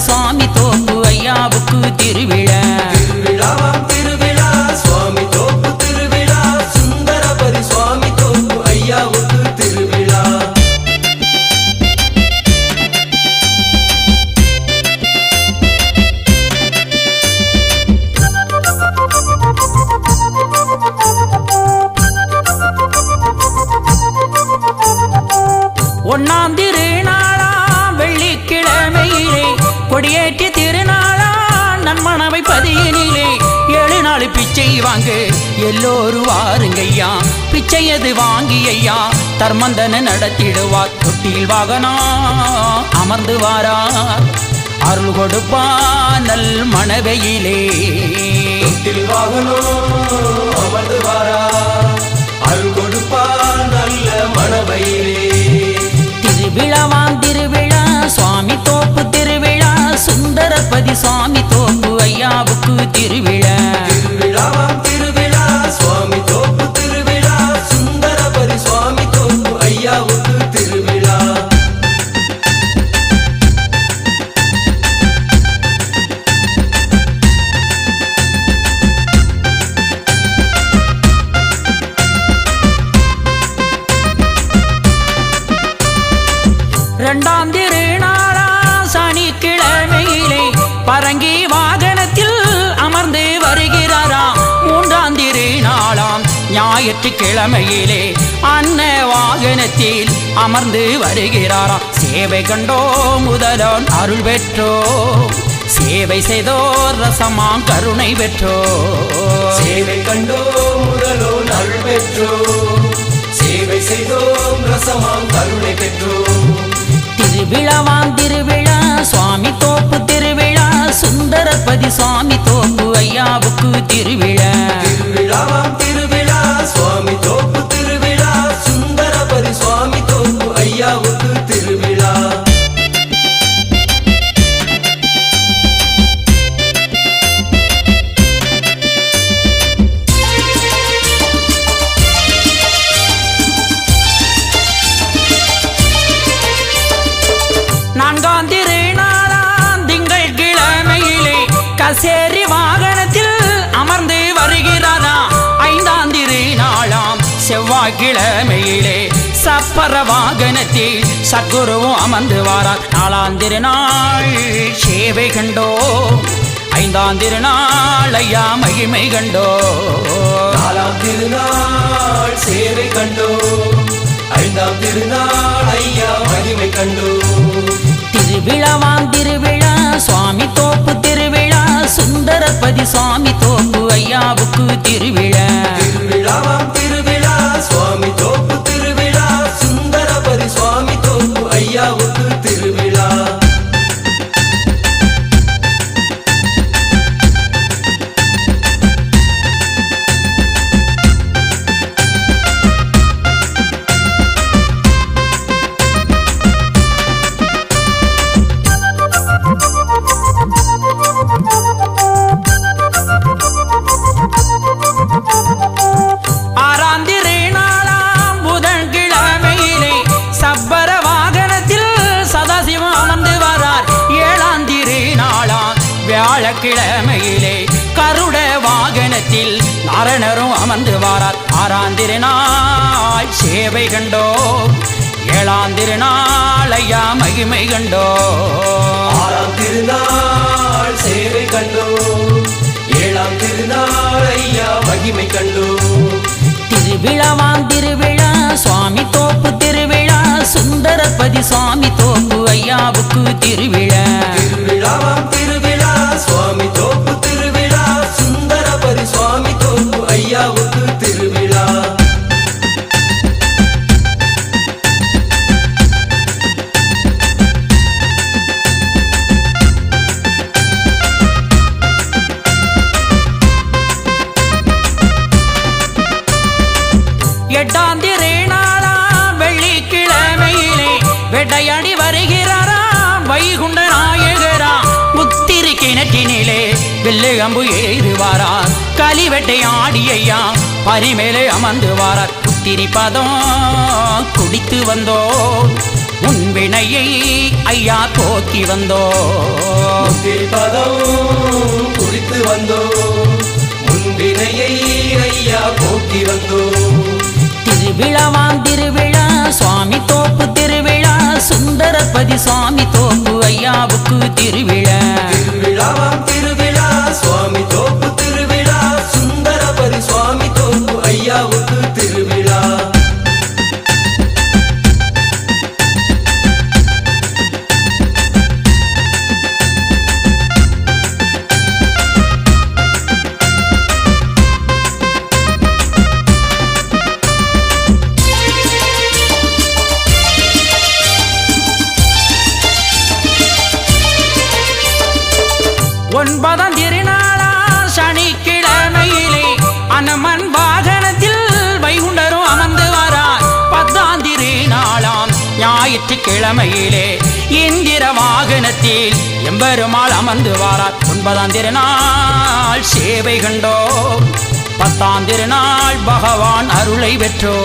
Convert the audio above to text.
சுவாமி தோப்பு ஐயாவுக்கு திருவிழா. திருவிழாவாம் திருவிழா சுவாமி தோப்பு திருவிழா, சுந்தரபதி சுவாமி தோப்பு ஐயாவுக்கு திருவிழா. ஒன்னாம் திருநாளாம் வெள்ளிக்கிழமையிலே கொடியேற்றி திருநாளா நன்மணவை பதியினிலே 7 நாள் பிச்சை வாங்க எல்லோரும் வாருங்கய்யா. பிச்சையது வாங்கி ஐயா தர்மந்தன நடத்திடுவார். தொட்டில் வாகனா அமர்ந்து வாரார் அருள் கொடுப்பா நல் மணவையிலே. தொட்டில் வாகனோ அமர்ந்து வாரார் அருள் கொடுப்பா நல்ல மணவையிலே. திருவிழாவாம் திருவிழா சுவாமி தோப்பு திருவிழா, சுந்தரபதி சுவாமி தோப்பு ஐயாவுக்கு திருவிழா. திருவிழாவாம் திருவிழா சுவாமி தோப்பு திருவிழா, சுந்தரபதி சுவாமி தோப்பு ஐயாவுக்கு திருவிழா. இரண்டாம் திருநாளா சனிக்கிழமையிலே பரங்கி வாகனத்தில் அமர்ந்து வருகிறாராம். 3ஆம் திருநாளாம் ஞாயிற்றுக்கிழமையிலே அன்ன வாகனத்தில் அமர்ந்து வருகிறாராம். சேவை கண்டோ முதலான் அருள் பெற்றோ, சேவை செய்தோர் ரசமாம் கருணை பெற்றோ. சேவை கண்டோ முதலோன் அருள் பெற்றோ, சேவை செய்தோம் ரசமாம் கருணை பெற்றோ. திருவிழாவாம் திருவிழா சுவாமி தோப்பு திருவிழா, சுந்தரபதி சுவாமி தோப்பு ஐயாவுக்கு திருவிழா. திருவிழாவாம் திருவிழா சுவாமி தோப்பு திருவிழா, சுந்தரபதி சுவாமி தோப்பு ஐயாவுக்கு திருவிழா. நான்காம் திருநாளாம் திங்கள் கிழமையிலே கசேரி வாகனத்தில் அமர்ந்து வருகிறாரா. 5ஆம் திருநாளாம் செவ்வாய்க்கிழமையிலே சப்பர வாகனத்தில் சத்குருவும் அமர்ந்து வாரார். 4ஆம் திருநாள் சேவை கண்டோ, 5ஆம் திருநாள் ஐயா மகிமை கண்டோ. 4ஆம் திருநாள் சேவை கண்டோ, 5ஆம் திருநாள் ஐயா மகிமை கண்டோ. திருவிழாவாம் திருவிழா சுவாமி தோப்பு திருவிழா, சுந்தரபதி சுவாமி தோப்பு ஐயாவுக்கு திருவிழா. திருவிழாவாம் திருவிழா சுவாமி தோப்பு திருவிழா, சுந்தரபதி சுவாமி தோப்பு ஐயாவுக்கு திருவிழா. வியாழக்கிழமையிலே கருட வாகனத்தில் நாரணரும் அமர்ந்து வாரார். 6ஆம் திருநாள் சேவை கண்டோ, 7ஆம் திருநாள் ஐயா மகிமை கண்டோ. 6ஆம் திருநாள் சேவை கண்டோ, 7ஆம் திருநாள் ஐயா மகிமை கண்டோ. திருவிழாவாம் திருவிழா சுவாமி தோப்பு திருவிழா, சுந்தரபதி சுவாமி தோப்பு ஐயாவுக்கு திருவிழா. திருவிழாவாம் திருவிழா சுவாமி தோப்பு திருவிழா, சுந்தரபதி சுவாமி தோப்பு ஐயாவுக்கு திருவிழா. எட்டாம் திருநாளா வெள்ளிக்கிழமையிலே வேட்டையாடி வருகிறாரா வைகுண்ட நாயகரா. முத்திரி கிணற்றினிலே வெள்ளை அம்பு ஏறுவாரார். கலிவெட்டை ஆடியையா பரிமேலே அமர்ந்து வாரார். புத்திரி பதம் குடித்து வந்தோ உன் வினையை ஐயா போக்கி வந்தோ பதம் குறித்து வந்தோ முன்பினையை ஐயா போக்கி வந்தோ திருவிழாவாம் திருவிழா சுவாமி தோப்பு திருவிழா சுந்தரபதி சுவாமி தோப்பு ஐயாவுக்கு திருவிழா திருவிழாவாம் திருவிழா சுவாமி தோப்பு திருவிழா சுந்தரபதி சுவாமி தோப்பு ஐயாவுக்கு திருவிழா ஒன்பதாம் திருநாளா சனிக்கிழமையிலே அனுமன் வாகனத்தில் வைகுண்டரும் அமர்ந்து வரார் 10ஆம் திருநாளாம் ஞாயிற்றுக்கிழமையிலே இந்திர வாகனத்தில் எம்பெருமாள் அமர்ந்து வாரார் 9ஆம் திருநாள் சேவை கண்டோ 10ஆம் திருநாள் பகவான் அருளை பெற்றோ